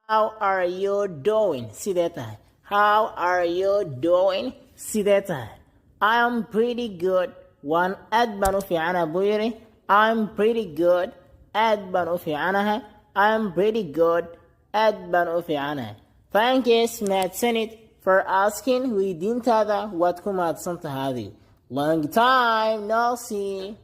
How are you doing? Sidee tahay? How are you doing? Sidee tahay? I am pretty good. Waan aad baan u fiicanahay buu yidhi. I'm pretty good. Aad baan u fiicanahay. I'm pretty good. Aad baan u fiicanahay. Thanks, mahadsanid for asking weydiintaada waad ku mahadsan tahay. Long time no see.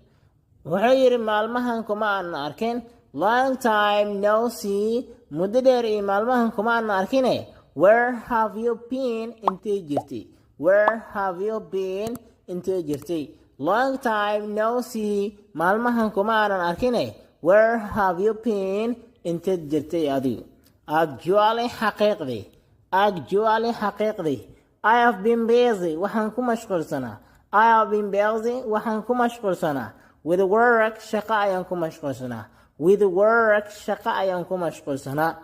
Wuxuu yidhi maalmahan kuma aan arkin. Long time no see. Muddo dheer iyo maalmahan kuma aan arkine. Where have you been? Intee jirtay? Where have you been? Intee jirtay? Long time no see. Maalmahan kuma aanan arkine. Where have you been? Intee jirtay adigu? Actually xaqiiqdii. Actually xaqiiqdii. I have been busy. Waxaan ku mashquulsanaa. I have been busy. Waxaan ku mashquulsanaa. With work shaqo ayaan ku mashquulsanaa. With work shaqo ayaan ku mashquulsanaa.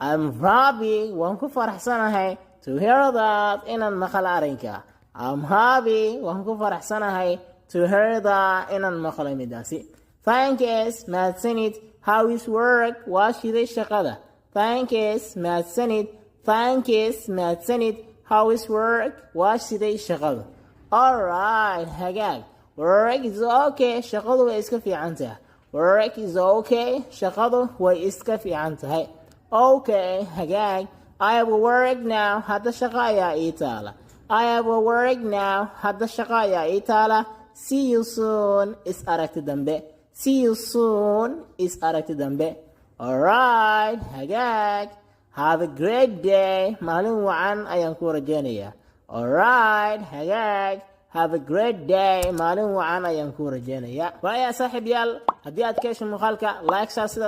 I'm happy. Waan ku faraxsanahay to hear that inaan maqal arrinka. I'm happy. Waan ku faraxsanahay to hear that inaan maqal midaasi. Thanks, mahadsanid. How is work? Waa shiday shaqada. Thanks, mahadsanid. Thanks, mahadsanid. How is work? Waa shiday shaqada. Alright, hagaag. Work is okay. Shaqadu way iska fiican tahay. Work is okay. Shaqadu way iska fiican tahay. Okay, hagaag. I have work now. Hadda shaqa ayaa ii taala. I have work now. Hadda shaqa ayaa ii taala. See you soon. Is aragti dambe. See you soon. Is aragti dambe. Alright, hagaag. Have a great day. Maalin wacan ayaan ku rajaynayaa. Alright, hagaag. Have a great day. Maalin wacan ayaan ku rajaynayaa. Waayaa saaxiibayaal, haddii aad ka hesho muuqaalka, like saa sida